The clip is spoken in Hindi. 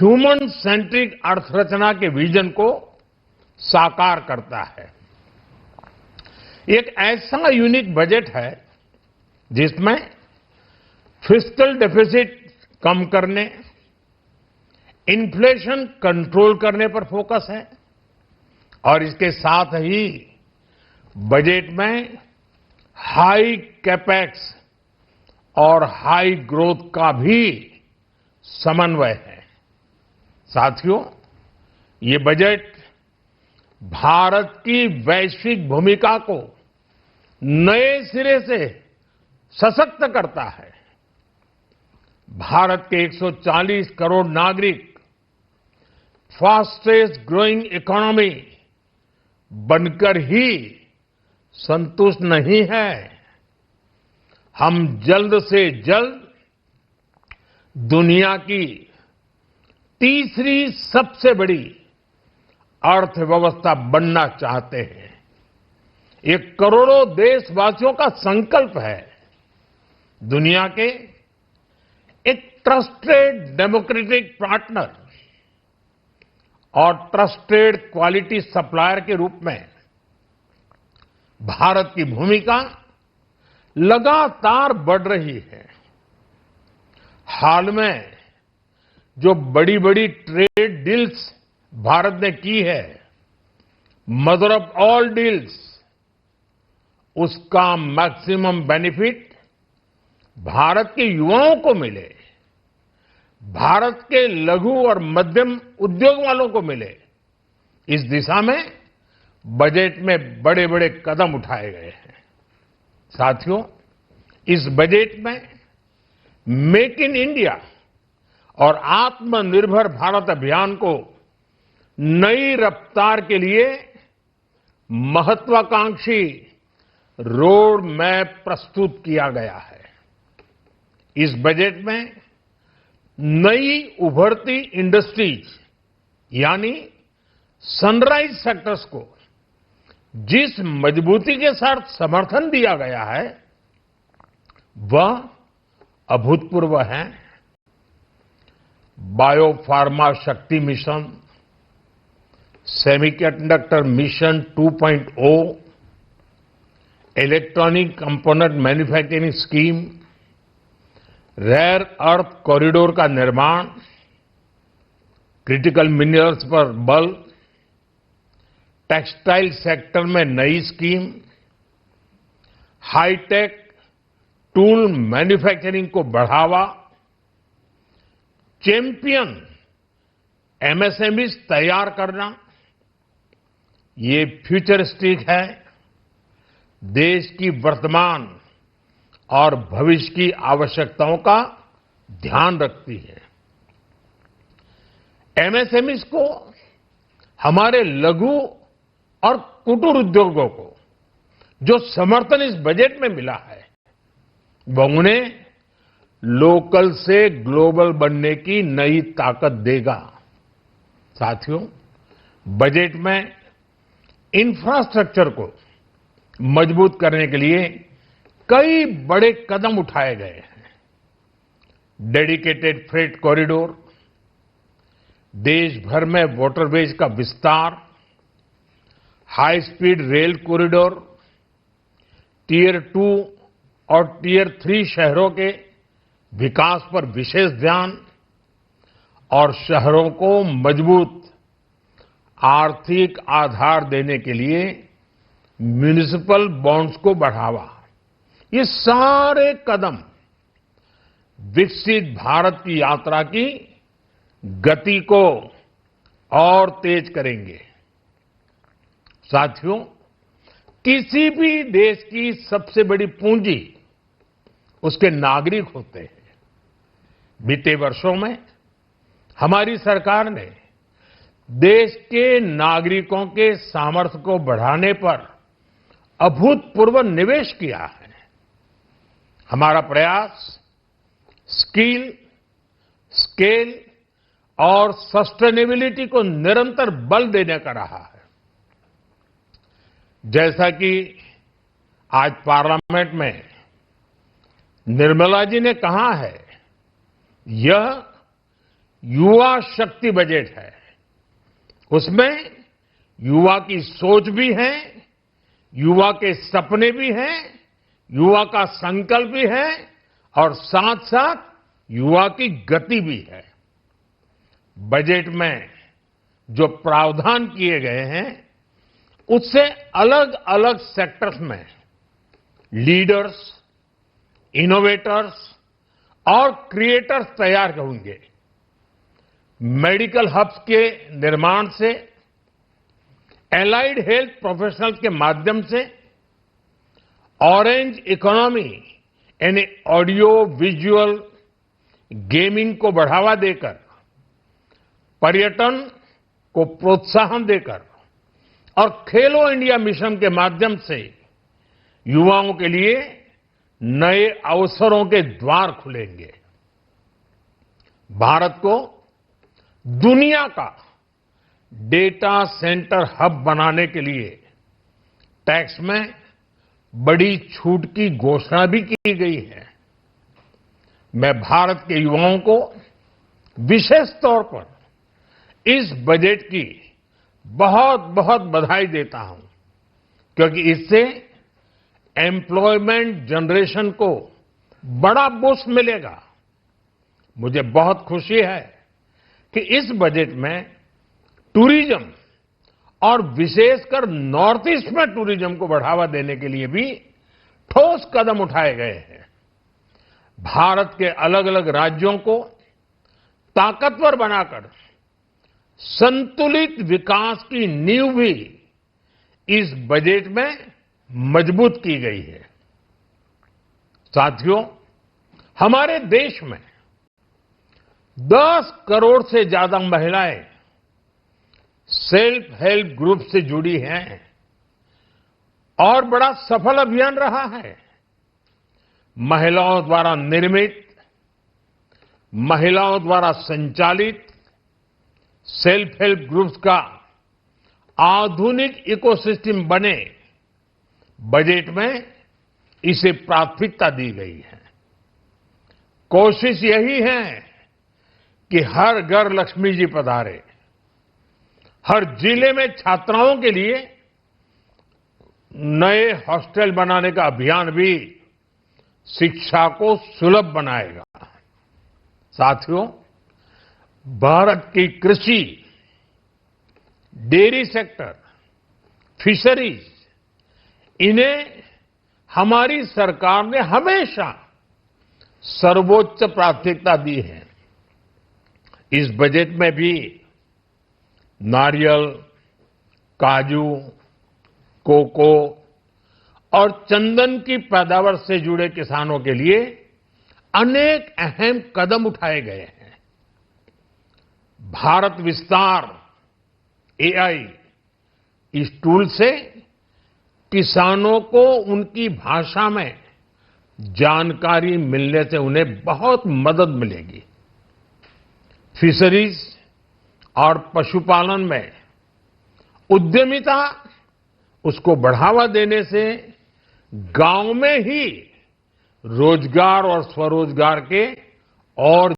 ह्यूमन सेंट्रिक अर्थरचना के विजन को साकार करता है। एक ऐसा यूनिक बजट है जिसमें फिस्कल डेफिसिट कम करने, इन्फ्लेशन कंट्रोल करने पर फोकस है और इसके साथ ही बजट में हाई कैपेक्स और हाई ग्रोथ का भी समन्वय है। साथियों, ये बजट भारत की वैश्विक भूमिका को नए सिरे से सशक्त करता है। भारत के 140 करोड़ नागरिक फास्टेस्ट ग्रोइंग इकोनॉमी बनकर ही संतुष्ट नहीं है। हम जल्द से जल्द दुनिया की तीसरी सबसे बड़ी अर्थव्यवस्था बनना चाहते हैं। ये करोड़ों देशवासियों का संकल्प है। दुनिया के एक ट्रस्टेड डेमोक्रेटिक पार्टनर और ट्रस्टेड क्वालिटी सप्लायर के रूप में भारत की भूमिका लगातार बढ़ रही है। हाल में जो बड़ी बड़ी ट्रेड डील्स भारत ने की है, मदर ऑफ ऑल डील्स, उसका मैक्सिमम बेनिफिट भारत के युवाओं को मिले, भारत के लघु और मध्यम उद्योग वालों को मिले, इस दिशा में बजट में बड़े बड़े कदम उठाए गए हैं। साथियों, इस बजट में मेक इन इंडिया और आत्मनिर्भर भारत अभियान को नई रफ्तार के लिए महत्वाकांक्षी रोड मैप प्रस्तुत किया गया है। इस बजट में नई उभरती इंडस्ट्रीज यानी सनराइज सेक्टर्स को जिस मजबूती के साथ समर्थन दिया गया है वह अभूतपूर्व है। Biopharma Shakti mission, semiconductor mission 2.0, electronic component manufacturing scheme, rare earth corridor का निर्माण, क्रिटिकल मिनरल्स पर बल, टेक्सटाइल सेक्टर में नई स्कीम, हाईटेक टूल मैन्युफैक्चरिंग को बढ़ावा, चैंपियन एमएसएमईज तैयार करना, ये फ्यूचरिस्टिक है, देश की वर्तमान और भविष्य की आवश्यकताओं का ध्यान रखती है। एमएसएमईज को, हमारे लघु और कुटीर उद्योगों को जो समर्थन इस बजट में मिला है वह उन्हें लोकल से ग्लोबल बनने की नई ताकत देगा। साथियों, बजट में इंफ्रास्ट्रक्चर को मजबूत करने के लिए कई बड़े कदम उठाए गए हैं। डेडिकेटेड फ्रेट कॉरिडोर, देश भर में वाटरवेज का विस्तार, high speed rail corridor, tier 2 और टियर 3 शहरों के विकास पर विशेष ध्यान और शहरों को मजबूत आर्थिक आधार देने के लिए म्युनिसिपल बॉन्ड्स को बढ़ावा, ये सारे कदम विकसित भारत की यात्रा की गति को और तेज करेंगे। साथियों, किसी भी देश की सबसे बड़ी पूंजी उसके नागरिक होते हैं। बीते वर्षों में हमारी सरकार ने देश के नागरिकों के सामर्थ्य को बढ़ाने पर अभूतपूर्व निवेश किया है। हमारा प्रयास स्किल, स्केल और सस्टेनेबिलिटी को निरंतर बल देने का रहा है। जैसा कि आज पार्लियामेंट में निर्मला जी ने कहा है, यह युवा शक्ति बजट है। उसमें युवा की सोच भी है, युवा के सपने भी हैं, युवा का संकल्प भी है और साथ साथ युवा की गति भी है। बजट में जो प्रावधान किए गए हैं उससे अलग अलग सेक्टर्स में लीडर्स, इनोवेटर्स और क्रिएटर्स तैयार होंगे। मेडिकल हब्स के निर्माण से, एलाइड हेल्थ प्रोफेशनल्स के माध्यम से, ऑरेंज इकोनॉमी यानी ऑडियो विजुअल गेमिंग को बढ़ावा देकर, पर्यटन को प्रोत्साहन देकर और खेलो इंडिया मिशन के माध्यम से युवाओं के लिए नए अवसरों के द्वार खुलेंगे। भारत को दुनिया का डेटा सेंटर हब बनाने के लिए टैक्स में बड़ी छूट की घोषणा भी की गई है। मैं भारत के युवाओं को विशेष तौर पर इस बजट की बहुत बहुत बधाई देता हूं, क्योंकि इससे एम्प्लॉयमेंट जनरेशन को बड़ा बूस्ट मिलेगा। मुझे बहुत खुशी है कि इस बजट में टूरिज्म और विशेषकर नॉर्थ ईस्ट में टूरिज्म को बढ़ावा देने के लिए भी ठोस कदम उठाए गए हैं। भारत के अलग अलग राज्यों को ताकतवर बनाकर संतुलित विकास की नींव भी इस बजट में मजबूत की गई है। साथियों, हमारे देश में 10 करोड़ से ज्यादा महिलाएं सेल्फ हेल्प ग्रुप से जुड़ी हैं और बड़ा सफल अभियान रहा है। महिलाओं द्वारा निर्मित, महिलाओं द्वारा संचालित सेल्फ हेल्प ग्रुप्स का आधुनिक इकोसिस्टम बने, बजट में इसे प्राथमिकता दी गई है। कोशिश यही है कि हर घर लक्ष्मी जी पधारे। हर जिले में छात्राओं के लिए नए हॉस्टल बनाने का अभियान भी शिक्षा को सुलभ बनाएगा। साथियों, भारत की कृषि, डेयरी सेक्टर, फिशरीज, इन्हें हमारी सरकार ने हमेशा सर्वोच्च प्राथमिकता दी है। इस बजट में भी नारियल, काजू, कोको और चंदन की पैदावार से जुड़े किसानों के लिए अनेक अहम कदम उठाए गए हैं। भारत विस्तार एआई, इस टूल से किसानों को उनकी भाषा में जानकारी मिलने से उन्हें बहुत मदद मिलेगी। फिशरीज और पशुपालन में उद्यमिता, उसको बढ़ावा देने से गांव में ही रोजगार और स्वरोजगार के और